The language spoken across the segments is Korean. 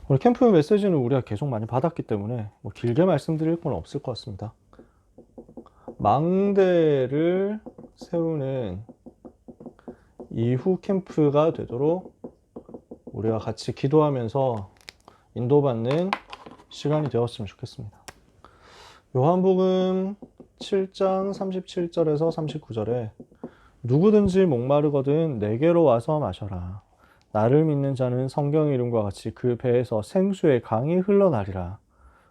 오늘 캠프 메시지는 우리가 계속 많이 받았기 때문에 뭐 길게 말씀드릴 건 없을 것 같습니다. 망대를 세우는 이후 캠프가 되도록 우리가 같이 기도하면서 인도받는 시간이 되었으면 좋겠습니다. 요한복음 7장 37절에서 39절에 누구든지 목마르거든 내게로 와서 마셔라. 나를 믿는 자는 성경 이름과 같이 그 배에서 생수의 강이 흘러나리라.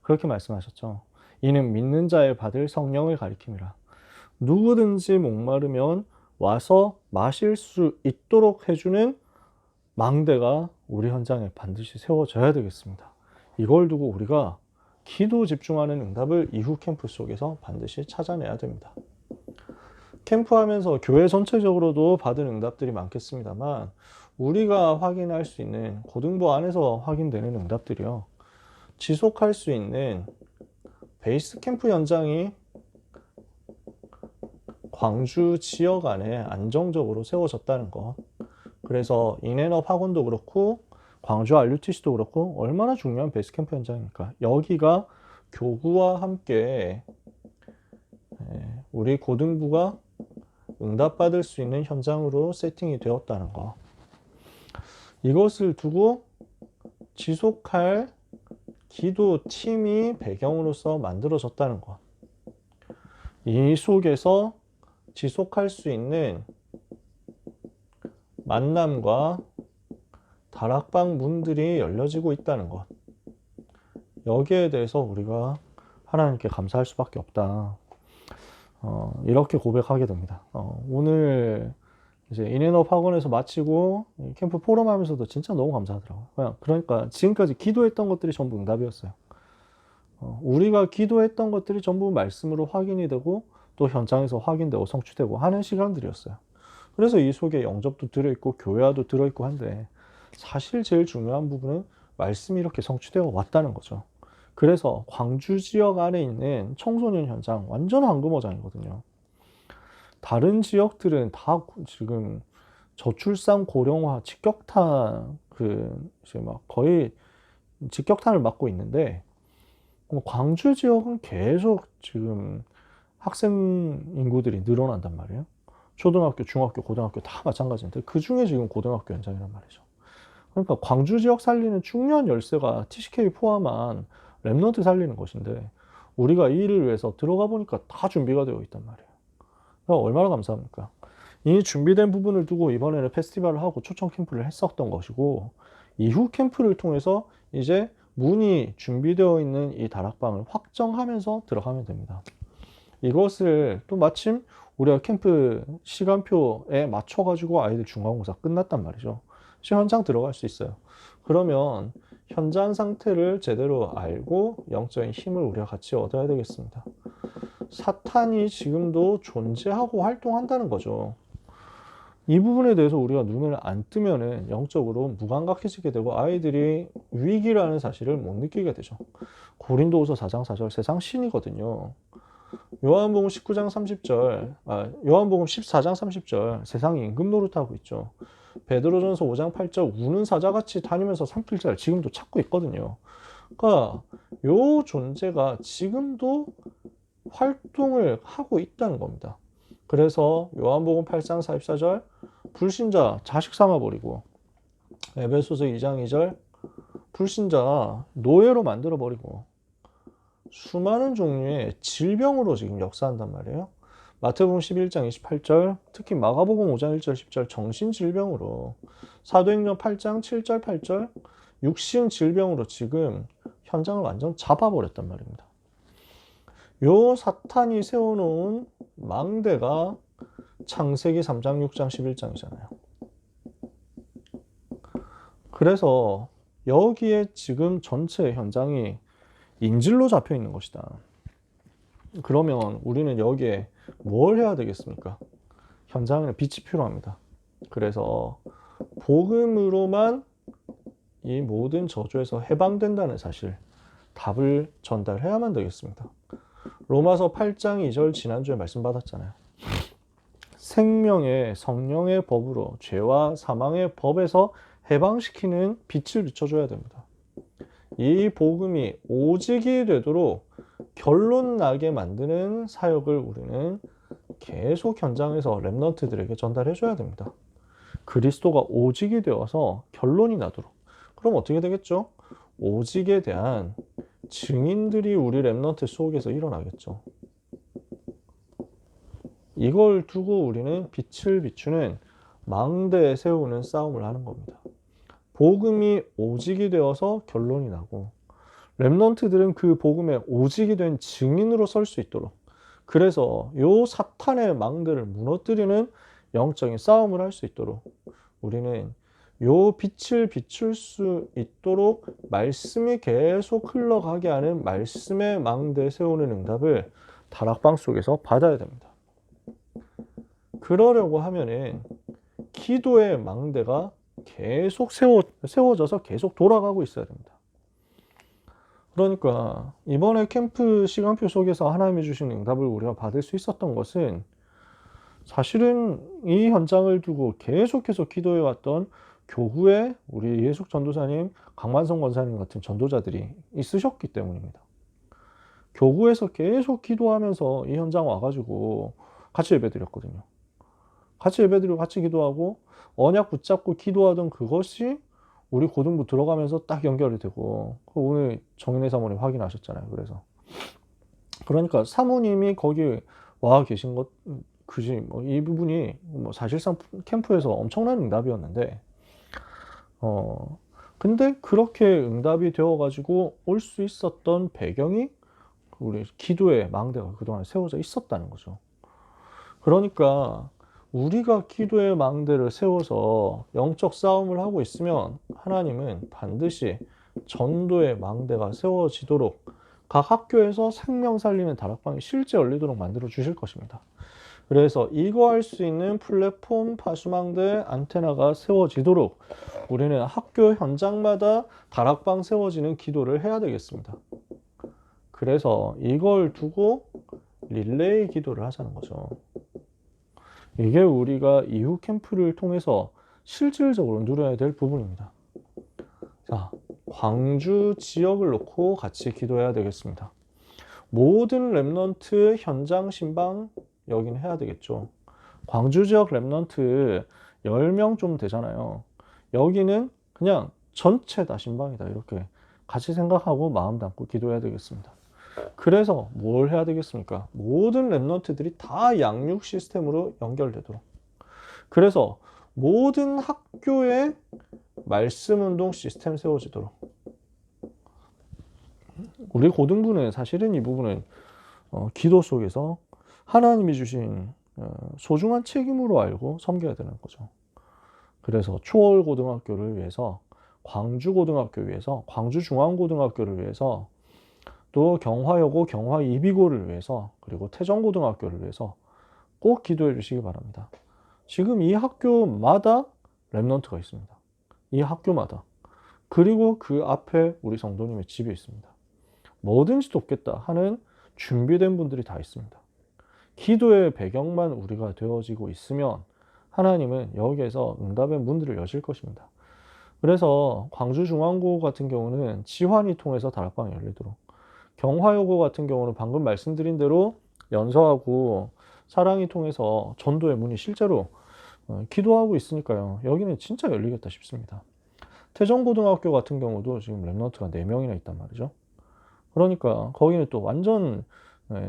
그렇게 말씀하셨죠. 이는 믿는 자의 받을 성령을 가리킴이라. 누구든지 목마르면 와서 마실 수 있도록 해주는 망대가 우리 현장에 반드시 세워져야 되겠습니다. 이걸 두고 우리가 기도 집중하는 응답을 이후 캠프 속에서 반드시 찾아내야 됩니다. 캠프하면서 교회 전체적으로도 받은 응답들이 많겠습니다만 우리가 확인할 수 있는 고등부 안에서 확인되는 응답들이요. 지속할 수 있는 베이스 캠프 현장이 광주 지역 안에 안정적으로 세워졌다는 것. 그래서 인앤업 학원도 그렇고 광주 RUTC도 그렇고 얼마나 중요한 베이스 캠프 현장입니까? 여기가 교구와 함께 우리 고등부가 응답받을 수 있는 현장으로 세팅이 되었다는 것. 이것을 두고 지속할 기도팀이 배경으로서 만들어졌다는 것. 이 속에서 지속할 수 있는 만남과 다락방 문들이 열려지고 있다는 것. 여기에 대해서 우리가 하나님께 감사할 수밖에 없다. 이렇게 고백하게 됩니다. 오늘 이제 인앤업 학원에서 마치고 캠프 포럼 하면서도 진짜 너무 감사하더라고요. 그러니까 지금까지 기도했던 것들이 전부 응답이었어요. 우리가 기도했던 것들이 전부 말씀으로 확인이 되고 또 현장에서 확인되고 성취되고 하는 시간들이었어요. 그래서 이 속에 영접도 들어있고 교회화도 들어있고 한데 사실 제일 중요한 부분은 말씀이 이렇게 성취되어 왔다는 거죠. 그래서 광주 지역 안에 있는 청소년 현장 완전 황금어장이거든요. 다른 지역들은 다 지금 저출산 고령화 직격탄 이제 막 거의 직격탄을 맞고 있는데 광주 지역은 계속 지금 학생 인구들이 늘어난단 말이에요. 초등학교, 중학교, 고등학교 다 마찬가지인데 그 중에 지금 고등학교 현장이란 말이죠. 그러니까 광주 지역 살리는 중요한 열쇠가 TCK 포함한 랩넌트 살리는 것인데 우리가 이 일을 위해서 들어가 보니까 다 준비가 되어 있단 말이에요. 그러니까 얼마나 감사합니까? 이 준비된 부분을 두고 이번에는 페스티벌을 하고 초청 캠프를 했었던 것이고 이후 캠프를 통해서 이제 문이 준비되어 있는 이 다락방을 확정하면서 들어가면 됩니다. 이것을 또 마침 우리가 캠프 시간표에 맞춰가지고 아이들 중간고사 끝났단 말이죠. 현장 들어갈 수 있어요. 그러면 현장 상태를 제대로 알고 영적인 힘을 우리가 같이 얻어야 되겠습니다. 사탄이 지금도 존재하고 활동한다는 거죠. 이 부분에 대해서 우리가 눈을 안 뜨면은 영적으로 무감각해지게 되고 아이들이 위기라는 사실을 못 느끼게 되죠. 고린도후서 4장 4절 세상 신이거든요. 요한복음 19장 30절, 요한복음 14장 30절 세상이 임금 노릇하고 있죠. 베드로전서 5장 8절 우는 사자같이 다니면서 산길자를 지금도 찾고 있거든요. 그러니까 요 존재가 지금도 활동을 하고 있다는 겁니다. 그래서 요한복음 8장 44절 불신자 자식 삼아버리고 에베소서 2장 2절 불신자 노예로 만들어버리고 수많은 종류의 질병으로 지금 역사한단 말이에요. 마태복음 11장 28절 특히 마가복음 5장 1절 10절 정신질병으로 사도행전 8장 7절 8절 육신질병으로 지금 현장을 완전 잡아버렸단 말입니다. 요 사탄이 세워놓은 망대가 창세기 3장 6장 11장이잖아요. 그래서 여기에 지금 전체 현장이 인질로 잡혀 있는 것이다. 그러면 우리는 여기에 뭘 해야 되겠습니까? 현장에는 빛이 필요합니다. 그래서 복음으로만 이 모든 저주에서 해방된다는 사실, 답을 전달해야만 되겠습니다. 로마서 8장 2절 지난주에 말씀 받았잖아요. 생명의 성령의 법으로 죄와 사망의 법에서 해방시키는 빛을 비춰줘야 됩니다. 이 복음이 오직이 되도록 결론 나게 만드는 사역을 우리는 계속 현장에서 렘넌트들에게 전달해 줘야 됩니다. 그리스도가 오직이 되어서 결론이 나도록. 그럼 어떻게 되겠죠? 오직에 대한 증인들이 우리 렘넌트 속에서 일어나겠죠. 이걸 두고 우리는 빛을 비추는 망대에 세우는 싸움을 하는 겁니다. 복음이 오직이 되어서 결론이 나고 렘넌트들은 그 복음에 오직이 된 증인으로 설 수 있도록, 그래서 요 사탄의 망대를 무너뜨리는 영적인 싸움을 할 수 있도록 우리는 요 빛을 비출 수 있도록 말씀이 계속 흘러가게 하는 말씀의 망대에 세우는 응답을 다락방 속에서 받아야 됩니다. 그러려고 하면은 기도의 망대가 계속 세워져서 계속 돌아가고 있어야 됩니다. 그러니까 이번에 캠프 시간표 속에서 하나님이 주신 응답을 우리가 받을 수 있었던 것은 사실은 이 현장을 두고 계속해서 기도해왔던 교구에 우리 예숙 전도사님, 강만성 권사님 같은 전도자들이 있으셨기 때문입니다. 교구에서 계속 기도하면서 이 현장 와가지고 같이 예배드렸거든요. 같이 예배드리고 같이 기도하고 언약 붙잡고 기도하던 그것이 우리 고등부 들어가면서 딱 연결이 되고, 오늘 정인혜 사모님 확인하셨잖아요. 그래서 그러니까 사모님이 거기 와 계신 것, 그지 뭐 이 부분이 뭐 사실상 캠프에서 엄청난 응답이었는데, 근데 그렇게 응답이 되어가지고 올 수 있었던 배경이 우리 기도의 망대가 그동안 세워져 있었다는 거죠. 그러니까 우리가 기도의 망대를 세워서 영적 싸움을 하고 있으면 하나님은 반드시 전도의 망대가 세워지도록 각 학교에서 생명 살리는 다락방이 실제 열리도록 만들어 주실 것입니다. 그래서 이거 할 수 있는 플랫폼, 파수망대, 안테나가 세워지도록 우리는 학교 현장마다 다락방 세워지는 기도를 해야 되겠습니다. 그래서 이걸 두고 릴레이 기도를 하자는 거죠. 이게 우리가 이후 캠프를 통해서 실질적으로 누려야 될 부분입니다. 자, 광주 지역을 놓고 같이 기도해야 되겠습니다. 모든 렘넌트 현장 신방 여기는 해야 되겠죠. 광주 지역 렘넌트 10명 좀 되잖아요. 여기는 그냥 전체 다 신방이다, 이렇게 같이 생각하고 마음 담고 기도해야 되겠습니다. 그래서 뭘 해야 되겠습니까? 모든 렘넌트들이 다 양육 시스템으로 연결되도록. 그래서 모든 학교에 말씀 운동 시스템 세워지도록. 우리 고등부는 사실은 이 부분은 기도 속에서 하나님이 주신 소중한 책임으로 알고 섬겨야 되는 거죠. 그래서 초월고등학교를 위해서, 광주고등학교를 위해서, 광주중앙고등학교를 위해서, 또 경화여고, 경화이비고를 위해서, 그리고 태정고등학교를 위해서 꼭 기도해 주시기 바랍니다. 지금 이 학교마다 렘넌트가 있습니다. 이 학교마다. 그리고 그 앞에 우리 성도님의 집이 있습니다. 뭐든지 돕겠다 하는 준비된 분들이 다 있습니다. 기도의 배경만 우리가 되어지고 있으면 하나님은 여기에서 응답의 문들을 여실 것입니다. 그래서 광주중앙고 같은 경우는 지환이 통해서 다락방이 열리도록, 경화여고 같은 경우는 방금 말씀드린 대로 연서하고 사랑이 통해서 전도의 문이 실제로 기도하고 있으니까요. 여기는 진짜 열리겠다 싶습니다. 태정고등학교 같은 경우도 지금 렘넌트가 4명이나 있단 말이죠. 그러니까 거기는 또 완전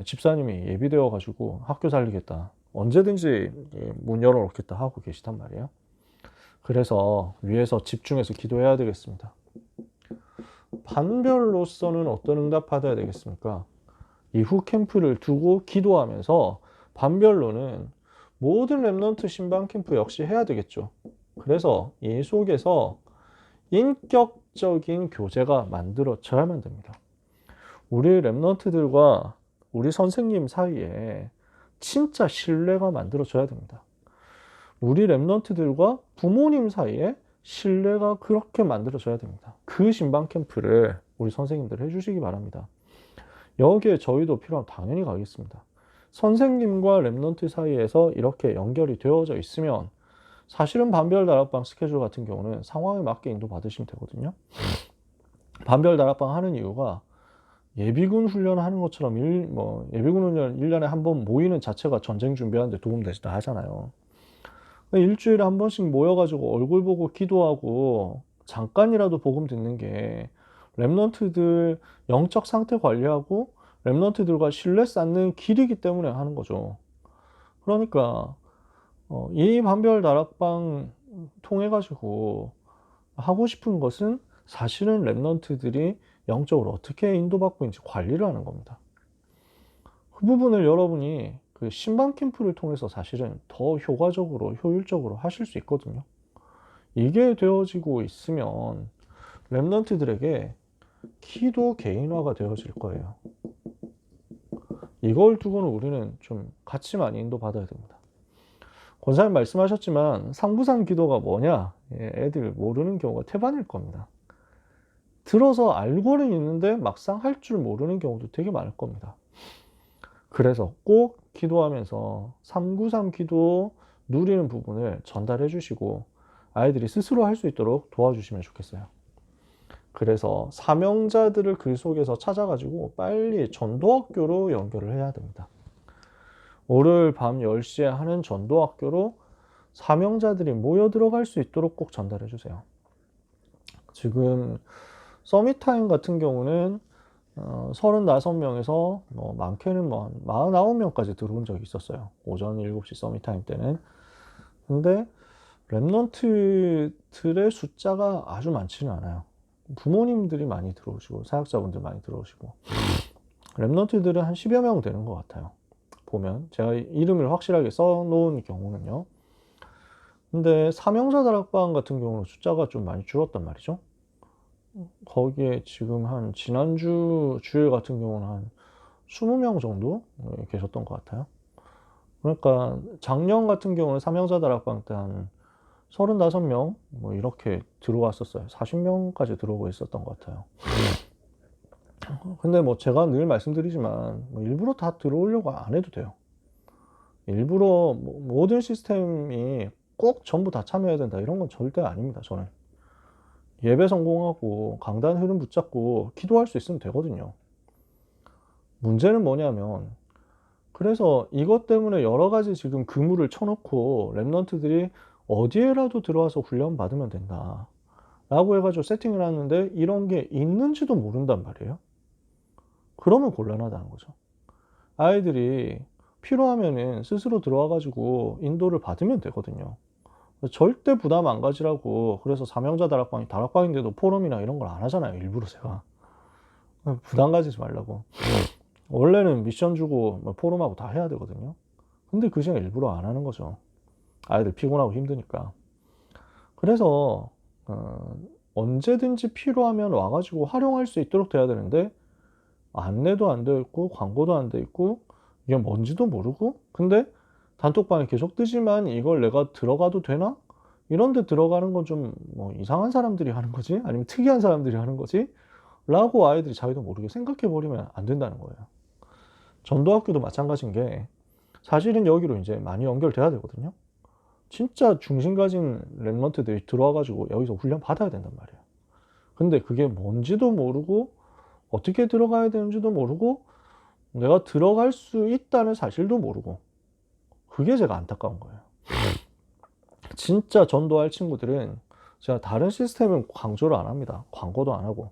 집사님이 예비되어 가지고 학교 살리겠다, 언제든지 문 열어놓겠다 하고 계시단 말이에요. 그래서 위에서 집중해서 기도해야 되겠습니다. 반별로서는 어떤 응답 받아야 되겠습니까? 이후 캠프를 두고 기도하면서 반별로는 모든 렘넌트 신방 캠프 역시 해야 되겠죠. 그래서 이 속에서 인격적인 교제가 만들어져야만 됩니다. 우리 렘넌트들과 우리 선생님 사이에 진짜 신뢰가 만들어져야 됩니다. 우리 렘넌트들과 부모님 사이에 신뢰가 그렇게 만들어져야 됩니다. 그 신방 캠프를 우리 선생님들 해주시기 바랍니다. 여기에 저희도 필요하면 당연히 가겠습니다. 선생님과 렘넌트 사이에서 이렇게 연결이 되어져 있으면 사실은 반별 다락방 스케줄 같은 경우는 상황에 맞게 인도 받으시면 되거든요. 반별 다락방 하는 이유가 예비군 훈련하는 것처럼 예비군 훈련 1년에 한 번 모이는 자체가 전쟁 준비하는데 도움되지도 하잖아요. 일주일에 한 번씩 모여가지고 얼굴 보고 기도하고 잠깐이라도 복음 듣는 게 랩런트들 영적 상태 관리하고 랩런트들과 신뢰 쌓는 길이기 때문에 하는 거죠. 그러니까 이 반별 다락방 통해 가지고 하고 싶은 것은 사실은 랩런트들이 영적으로 어떻게 인도받고 있는지 관리를 하는 겁니다. 그 부분을 여러분이 그 신방 캠프를 통해서 사실은 더 효과적으로 효율적으로 하실 수 있거든요. 이게 되어지고 있으면 랩런트들에게 기도 개인화가 되어질 거예요. 이걸 두고는 우리는 좀 같이 많이 인도받아야 됩니다. 권사님 말씀하셨지만 상부상 기도가 뭐냐? 애들 모르는 경우가 태반일 겁니다. 들어서 알고는 있는데 막상 할 줄 모르는 경우도 되게 많을 겁니다. 그래서 꼭 기도하면서 393 기도 누리는 부분을 전달해 주시고 아이들이 스스로 할 수 있도록 도와주시면 좋겠어요. 그래서 사명자들을 글 속에서 찾아가지고 빨리 전도학교로 연결을 해야 됩니다. 오늘 밤 10시에 하는 전도학교로 사명자들이 모여 들어갈 수 있도록 꼭 전달해 주세요. 지금 서밋타임 같은 경우는 35명에서 많게는 한 49명까지 들어온 적이 있었어요. 오전 7시 서밋타임 때는. 근데 랩런트들의 숫자가 아주 많지는 않아요. 부모님들이 많이 들어오시고 사역자분들 많이 들어오시고 랩런트들은 한 10여 명 되는 것 같아요. 보면 제가 이름을 확실하게 써놓은 경우는요. 근데 사명자 다락방 같은 경우는 숫자가 좀 많이 줄었단 말이죠. 거기에 지금 한 지난주 주일 같은 경우는 한 20명 정도 계셨던 것 같아요. 그러니까 작년 같은 경우는 사명자 다락방 때 한 35명 뭐 이렇게 들어왔었어요. 40명까지 들어오고 있었던 것 같아요. 근데 뭐 제가 늘 말씀드리지만 뭐 일부러 다 들어오려고 안 해도 돼요. 일부러 모든 시스템이 꼭 전부 다 참여해야 된다 이런 건 절대 아닙니다. 저는 예배 성공하고 강단 흐름 붙잡고 기도할 수 있으면 되거든요. 문제는 뭐냐면 그래서 이것 때문에 여러 가지 지금 그물을 쳐놓고 랩런트들이 어디에라도 들어와서 훈련 받으면 된다 라고 해가지고 세팅을 하는데 이런 게 있는지도 모른단 말이에요. 그러면 곤란하다는 거죠. 아이들이 필요하면은 스스로 들어와가지고 인도를 받으면 되거든요. 절대 부담 안 가지라고. 그래서 사명자 다락방이 다락방인데도 포럼이나 이런 걸 안 하잖아요. 일부러 제가 부담 가지지 말라고. 원래는 미션 주고 포럼하고 다 해야 되거든요. 근데 그 시간 일부러 안 하는 거죠. 아이들 피곤하고 힘드니까. 그래서 언제든지 필요하면 와가지고 활용할 수 있도록 돼야 되는데 안내도 안 되어 있고 광고도 안 되어 있고 이게 뭔지도 모르고 근데 단톡방에 계속 뜨지만 이걸 내가 들어가도 되나? 이런 데 들어가는 건 좀 뭐 이상한 사람들이 하는 거지? 아니면 특이한 사람들이 하는 거지? 라고 아이들이 자기도 모르게 생각해 버리면 안 된다는 거예요. 전도학교도 마찬가지인 게 사실은 여기로 이제 많이 연결돼야 되거든요. 진짜 중심 가진 랩런트들이 들어와가지고 여기서 훈련 받아야 된단 말이에요. 근데 그게 뭔지도 모르고 어떻게 들어가야 되는지도 모르고 내가 들어갈 수 있다는 사실도 모르고 그게 제가 안타까운 거예요. 진짜 전도할 친구들은 제가 다른 시스템은 강조를 안 합니다. 광고도 안 하고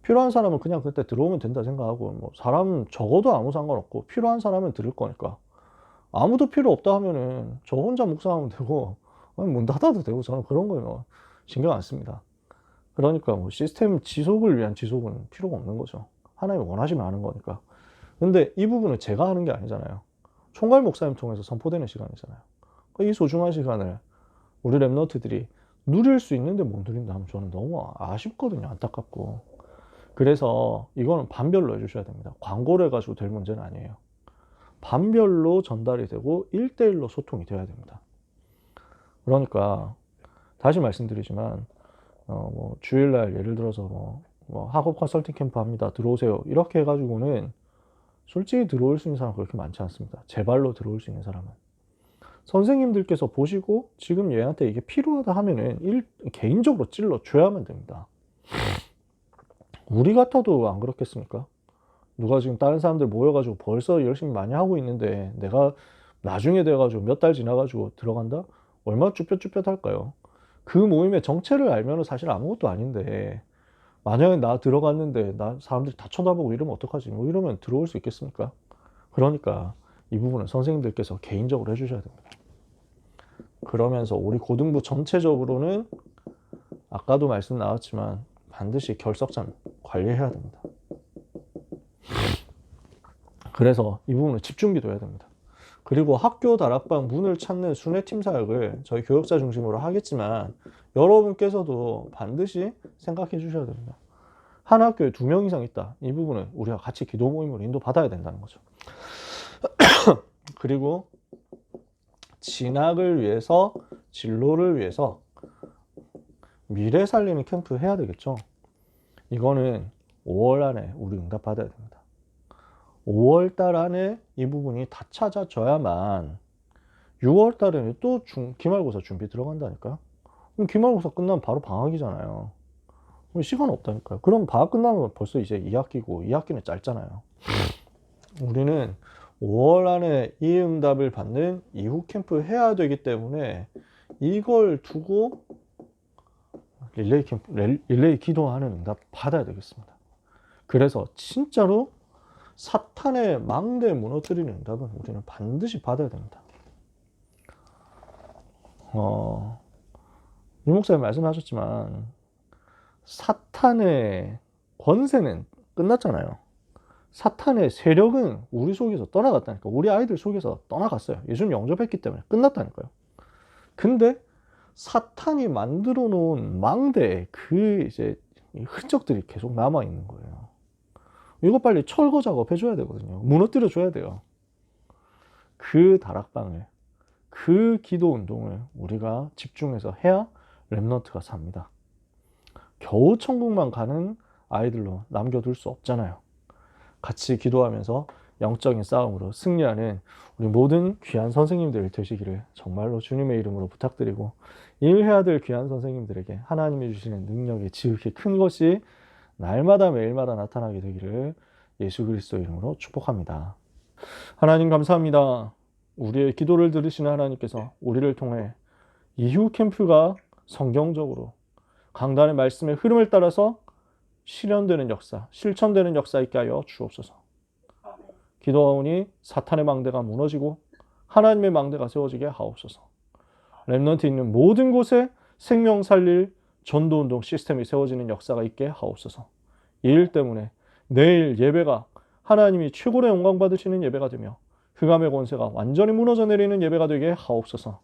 필요한 사람은 그냥 그때 들어오면 된다 생각하고 뭐 사람 적어도 아무 상관없고 필요한 사람은 들을 거니까 아무도 필요 없다 하면은 저 혼자 묵상하면 되고 문 닫아도 되고 저는 그런 거는 뭐 신경 안 씁니다. 그러니까 뭐 시스템 지속을 위한 지속은 필요가 없는 거죠. 하나님이 원하시면 하는 거니까. 근데 이 부분은 제가 하는 게 아니잖아요. 총괄 목사님 통해서 선포되는 시간이잖아요. 이 소중한 시간을 우리 랩런트들이 누릴 수 있는데 못 누린다 하면 저는 너무 아쉽거든요. 안타깝고. 그래서 이거는 반별로 해주셔야 됩니다. 광고를 해가지고 될 문제는 아니에요. 반별로 전달이 되고 1대1로 소통이 돼야 됩니다. 그러니까 다시 말씀드리지만 뭐 주일날 예를 들어서 뭐 학업 컨설팅 캠프 합니다. 들어오세요. 이렇게 해가지고는 솔직히 들어올 수 있는 사람 그렇게 많지 않습니다. 제 발로 들어올 수 있는 사람은. 선생님들께서 보시고 지금 얘한테 이게 필요하다 하면은 개인적으로 찔러 줘야만 됩니다. 우리 같아도 안 그렇겠습니까? 누가 지금 다른 사람들 모여가지고 벌써 열심히 많이 하고 있는데 내가 나중에 돼가지고 몇 달 지나가지고 들어간다? 얼마나 쭈뼛쭈뼛할까요? 그 모임의 정체를 알면 사실 아무것도 아닌데 만약에 나 들어갔는데 나 사람들이 다 쳐다보고 이러면 어떡하지? 뭐 이러면 들어올 수 있겠습니까? 그러니까 이 부분은 선생님들께서 개인적으로 해주셔야 됩니다. 그러면서 우리 고등부 전체적으로는 아까도 말씀 나왔지만 반드시 결석장 관리해야 됩니다. 그래서 이 부분은 집중기도 해야 됩니다. 그리고 학교 다락방 문을 찾는 순회팀 사역을 저희 교역자 중심으로 하겠지만 여러분께서도 반드시 생각해 주셔야 됩니다. 한 학교에 2명 이상 있다. 이 부분은 우리가 같이 기도 모임으로 인도받아야 된다는 거죠. 그리고 진학을 위해서, 진로를 위해서 미래 살리는 캠프 해야 되겠죠. 이거는 5월 안에 우리 응답받아야 됩니다. 5월 달 안에 이 부분이 다 찾아져야만 6월 달에는 또 기말고사 준비 들어간다니까요. 그럼 기말고사 끝나면 바로 방학이잖아요. 시간 없다니까요. 그럼 방학 끝나면 벌써 이제 2학기고 2학기는 짧잖아요. 우리는 5월 안에 이 응답을 받는 이후 캠프 해야 되기 때문에 이걸 두고 릴레이 기도하는 응답 받아야 되겠습니다. 그래서 진짜로 사탄의 망대 무너뜨리는 응답은 우리는 반드시 받아야 됩니다. 유 목사님 말씀하셨지만 사탄의 권세는 끝났잖아요. 사탄의 세력은 우리 속에서 떠나갔다니까. 우리 아이들 속에서 떠나갔어요. 예수님 영접했기 때문에 끝났다니까요. 근데 사탄이 만들어 놓은 망대 그 이제 흔적들이 계속 남아 있는 거예요. 이거 빨리 철거 작업 해줘야 되거든요. 무너뜨려 줘야 돼요. 그 다락방을, 그 기도 운동을 우리가 집중해서 해야 렘넌트가 삽니다. 겨우 천국만 가는 아이들로 남겨둘 수 없잖아요. 같이 기도하면서 영적인 싸움으로 승리하는 우리 모든 귀한 선생님들 되시기를 정말로 주님의 이름으로 부탁드리고, 일해야 될 귀한 선생님들에게 하나님이 주시는 능력이 지극히 큰 것이 날마다 매일마다 나타나게 되기를 예수 그리스도 이름으로 축복합니다. 하나님 감사합니다. 우리의 기도를 들으시는 하나님께서 우리를 통해 이후 캠프가 성경적으로 강단의 말씀의 흐름을 따라서 실현되는 역사, 실천되는 역사 있게 하여 주옵소서. 기도하오니 사탄의 망대가 무너지고 하나님의 망대가 세워지게 하옵소서. 렘넌트 있는 모든 곳에 생명 살릴 전도운동 시스템이 세워지는 역사가 있게 하옵소서. 이 일 때문에 내일 예배가 하나님이 최고로 영광 받으시는 예배가 되며 흑암의 권세가 완전히 무너져 내리는 예배가 되게 하옵소서.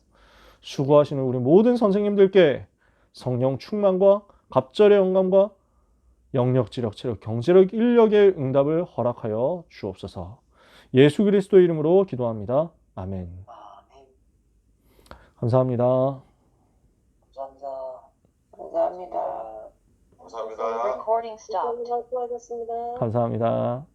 수고하시는 우리 모든 선생님들께 성령 충만과 갑절의 영감과 영력, 지력, 체력, 경제력, 인력의 응답을 허락하여 주옵소서. 예수 그리스도의 이름으로 기도합니다. 아멘. 감사합니다. 감사합니다. 감사합니다. Recording stopped. 수고하셨습니다. 감사합니다.